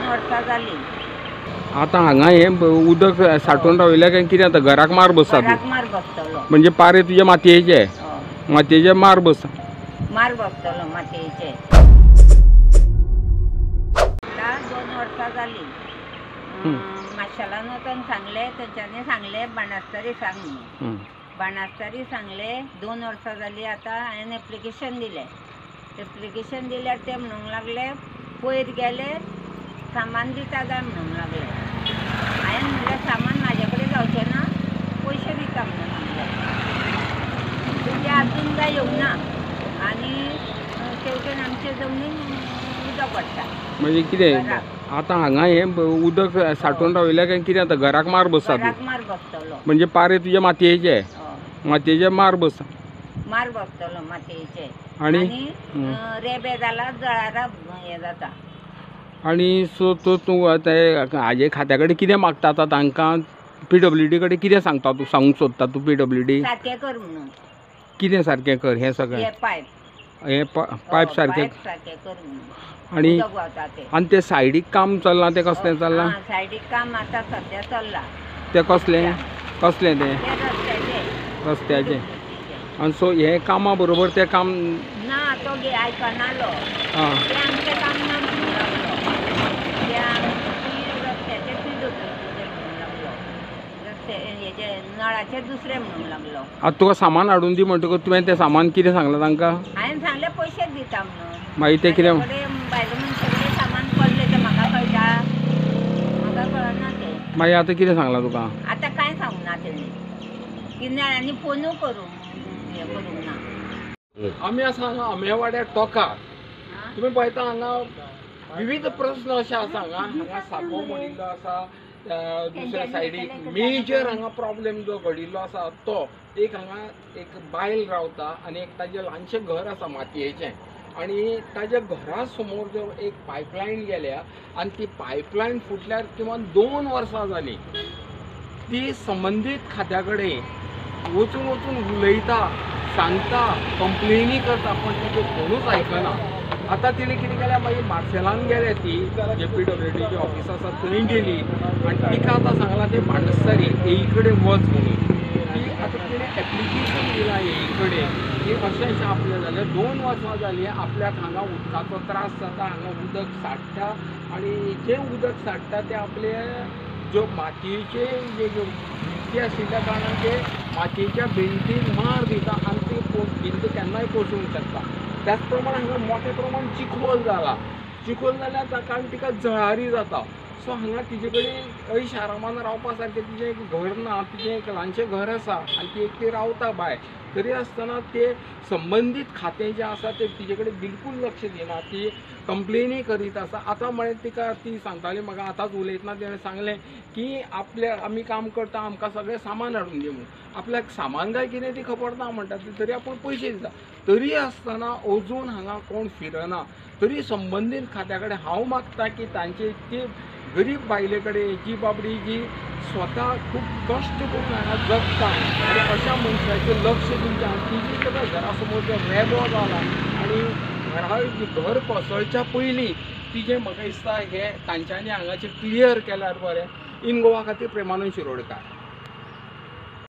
वर्सां जाली। आता हांगा हे उदक साठून रावयल्या काय कितें आता घराक मार बसता घराक मार बसतलो म्हणजे पारे तुजे मातयेचे हय मातयेचे मार बसता मार बसतलो मातयेचे। आता 2 वर्सां जाली। माशेलान वचून सांगले तेंच्यांनी सांगले बाणस्तारी सांग म्हणून। बाणस्तारी सांगले 2 वर्सां जाली। आता हांवें एप्लिकेशन दिलें। एप्लिकेशन दिल्यार ते म्हणूंक लागले पयर गेले सामान दिता काय म्हणूंक लागले। हांवें म्हणलें सामान म्हाजे कडेन जावचें ना, पयशे दिता म्हणून सांगले। तुजे आजून काय येवंक ना आनी शेवटेन आमचे जमनीन उदक पडटा म्हणजे कितें आता हांगा हे उदक साठून रावयल्या काय कितें आता घराक मार बसता घराक मार बसतलो म्हणजे पारे तुजे मातयेचे मातयेचे मार बसता मार बसतलो मातयेचे आनी रेबे जाला जळारां हें जाता। आनी सो तो तूं हाजे खात्या कडेन कितें मागता आतां तांकां PWD कडेन कितें सांगता तूं सांगूंक सोदता तूं PWD सारकें कर म्हणून कितें सारकें कर हें सगळें हे पायप हे पायप सारकें कर म्हणून आनी उदक वता तें आनी ते सायडीक काम चल्लां तें कसलें चल्लां सायडीक काम आतां सद्या चल्लां तें कसलें कसलें तें रस्त्याचें रस्त्याचें आनी सो हे कामा बरोबर तें काम ना तो आयकनालो ते आमचें काम ना म्हणूंक लागलो ते रस्त्याचें म्हणूंक लागलो रस्ते हेजे नळाचें दुसरें म्हणूंक लागलो। आतां तुका सामान हाडून दी म्हणटकूच तुवें तें सामान कितें सांगलां तांकां हांवें सांगलें पयशे दिता म्हणून। मागीर तें कितें भायले मनशे कडेन सामान पडलें तें म्हाका कळटा म्हाका कळना तें मागीर आतां कितें सांगलां तुका आतां कांय सांगूंक ना तेणी किन्याळ्यांनी फोनूय करूंक हें करूंक ना। आमी आसा हांगा अमेवाड्या टोकार तुमी पळयता हांगा विविध प्रश्न अशे आसा हांगा साको पडिल्लो आसा दुसऱ्या सायडीक मेजर हांगा प्रॉब्लेम जो घडिल्लो आसा तो एक हांगा एक बायल रावता आनी एक ताजें ल्हानशें घर आसा मातयेचें आनी ताज्या घरा समोर जो एक पायपलायन गेल्या आनी ती पायपलायन फुटल्यार किमान 2 वर्सां जालीं ती संबंदीत खात्या कडेन वचून उलयता सांगता कंप्लेनी करता पण तिचे कोणूच आयकना। आतां तिणे कितें केलें मागीर मार्सेलान गेले ती जे PWD ऑफिस आसा थंय गेली आनी तिका आतां सांगलां ते बाणस्तारी येई कडेन वच म्हणून ती आतां तिणें एप्लिकेशन दिलां येई कडेन की अशें आपलें जालें 2 वर्सां जालीं आपल्याक हांगा उदकाचो त्रास जाता हांगा उदक साठटा आनी जें उदक साठटा तें आपले ज्यो मातयेचे जे भिंती आशिल्ल्या कारणान ते मातयेच्या भिंतीक मार दिता आनी ती भिंत केन्नाय कोसळूंक शकता। त्याच प्रमाण हांगा मोठ्या प्रमाण चिखल जाला चिखल जाल्यार ताका आनी तिका जळारी जाता सो हांगा तिजे कडेन ऐश आरामान रावपा सारकें तिजें एक घर ना तिजें एक ल्हानशें घर आसा आनी ती एकटी रावता भायर तरी आसतना ते संबंदीत खातें जें आसा तें तिजे कडेन बिलकूल लक्ष दिना ती कंप्लेनी करीत आसा। आतां म्हळ्यार तिका ती सांगताली म्हाका आतांच उलयतना तिणें सांगलें की आपल्या आमी काम करता आमकां सगळें सामान हाडून दी म्हणून आपल्याक सामान जाय कितें ती खबर ना म्हणटा तरी आपूण पयशे दिता तरी आसतना अजून हांगा कोण फिरना तरी संबंदीत खात्या कडेन हांव मागतां की तांचे ती गरीब बायले कडेन जी बाबडी जी स्वता खूब कश्ट करून हांगा जगता आनी अशा मनशाचें लक्ष दिवचें आनी तिजी सुद्दां घरा समोर जो रेबो जाला आनी घर कोसळच्या पयलीं तिजें म्हाका दिसता हें तांच्यांनी हांगाचें क्लियर केल्यार बरें इन गोवा खातीर प्रेमानंद शिरोडकार।